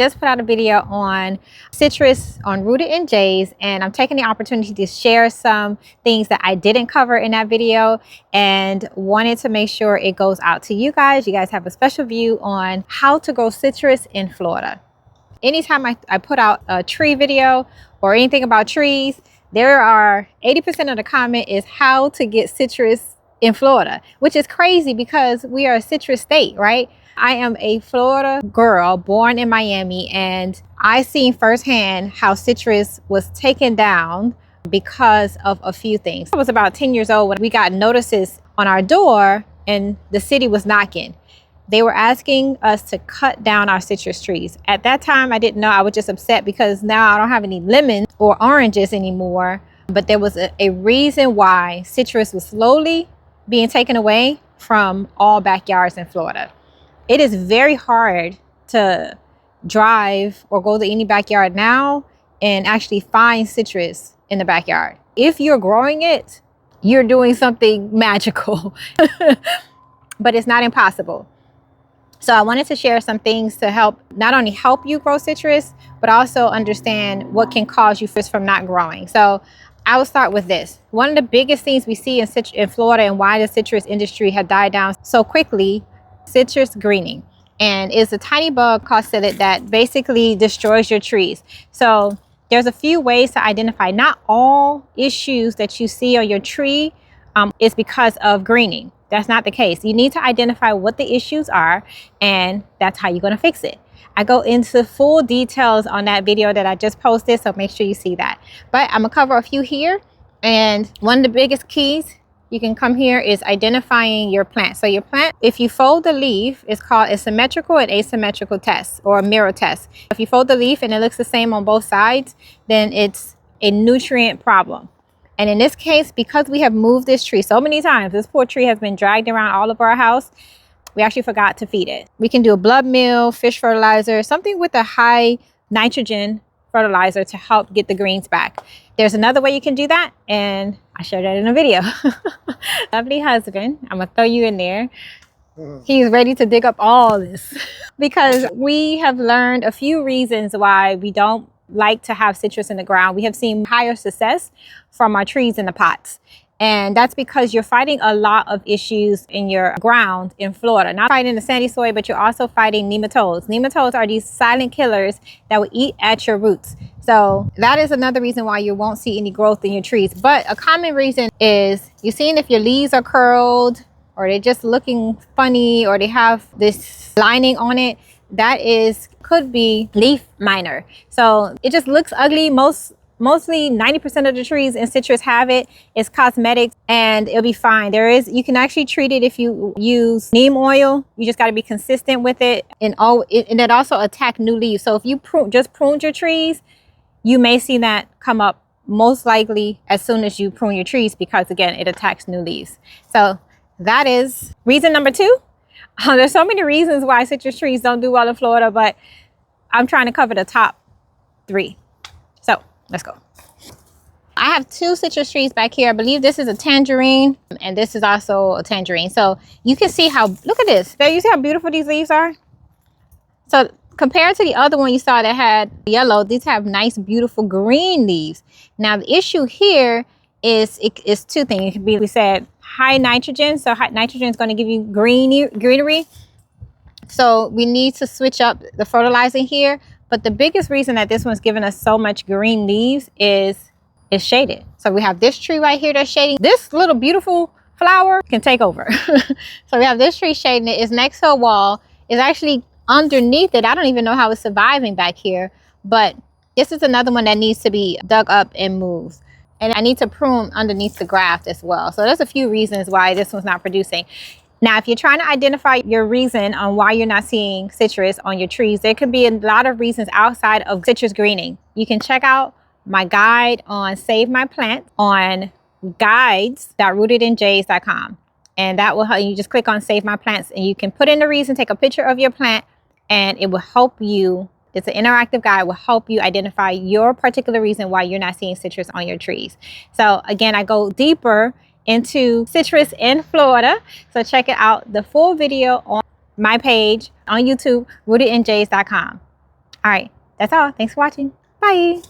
Just put out a video on citrus on Rooted in J's, and I'm taking the opportunity to share some things that I didn't cover in that video and wanted to make sure it goes out to you guys. You guys have a special view on how to grow citrus in Florida. Anytime I put out a tree video or anything about trees, there are 80% of the comment is how to get citrus in Florida, which is crazy because we are a citrus state, right? I am a Florida girl born in Miami, and I seen firsthand how citrus was taken down because of a few things. I was about 10 years old when we got notices on our door and the city was knocking. They were asking us to cut down our citrus trees. At that time, I didn't know. I was just upset because now I don't have any lemons or oranges anymore. But there was a reason why citrus was slowly being taken away from all backyards in Florida. It is very hard to drive or go to any backyard now and actually find citrus in the backyard. If you're growing it, you're doing something magical, but it's not impossible. So I wanted to share some things to help, not only help you grow citrus, but also understand what can cause you from not growing. So I will start with this. One of the biggest things we see in Florida and why the citrus industry had died down so quickly, citrus greening. And it's a tiny bug called psyllid that basically destroys your trees. So there's a few ways to identify. Not all issues that you see on your tree is because of greening. That's not the case. You need to identify what the issues are, and that's how you're going to fix it. I go into full details on that video that I just posted, so make sure you see that. But I'm going to cover a few here. And one of the biggest keys you can come here is identifying your plant. So your plant, if you fold the leaf, it's called a symmetrical and asymmetrical test, or a mirror test. If you fold the leaf and it looks the same on both sides, then it's a nutrient problem. And in this case, because we have moved this tree so many times, this poor tree has been dragged around all of our house, we actually forgot to feed it. We can do a blood meal, fish fertilizer, something with a high nitrogen fertilizer to help get the greens back. There's another way you can do that, and I shared that in a video. Lovely husband, I'm gonna throw you in there. He's ready to dig up all this because we have learned a few reasons why we don't like to have citrus in the ground. We have seen higher success from our trees in the pots. And that's because you're fighting a lot of issues in your ground in Florida. Not fighting the sandy soil, but you're also fighting nematodes. Nematodes are these silent killers that will eat at your roots. So that is another reason why you won't see any growth in your trees. But a common reason is you're seeing if your leaves are curled, or they're just looking funny, or they have this lining on it. That could be leaf miner. So it just looks ugly. Mostly 90% of the trees in citrus have it. It's cosmetic and it'll be fine. You can actually treat it if you use neem oil. You just got to be consistent with it, and it also attack new leaves. So if you just pruned your trees, you may see that come up most likely as soon as you prune your trees, because again, it attacks new leaves. So that is reason number 2. There's so many reasons why citrus trees don't do well in Florida, but I'm trying to cover the top 3. So let's go. I have 2 citrus trees back here. I believe this is a tangerine and this is also a tangerine. So you can see look at this. You see how beautiful these leaves are? So compared to the other one you saw that had yellow, these have nice, beautiful green leaves. Now the issue here is 2 things. It could be, we said, high nitrogen. So high nitrogen is going to give you greenery. So we need to switch up the fertilizing here. But the biggest reason that this one's giving us so much green leaves is it's shaded. So we have this tree right here that's shading. This little beautiful flower can take over. So we have this tree shading it. It's next to a wall. It's actually underneath it. I don't even know how it's surviving back here. But this is another one that needs to be dug up and moved. And I need to prune underneath the graft as well. So there's a few reasons why this one's not producing. Now, if you're trying to identify your reason on why you're not seeing citrus on your trees, there could be a lot of reasons outside of citrus greening. You can check out my guide on Save My Plant on guides.rootedinjays.com. And that will help you. Just click on Save My Plants and you can put in the reason, take a picture of your plant, and it will help you. It's an interactive guide. It will help you identify your particular reason why you're not seeing citrus on your trees. So again, I go deeper into citrus in Florida. So check it out, the full video on my page on YouTube, rootedinjays.com. All right, that's all. Thanks for watching. Bye.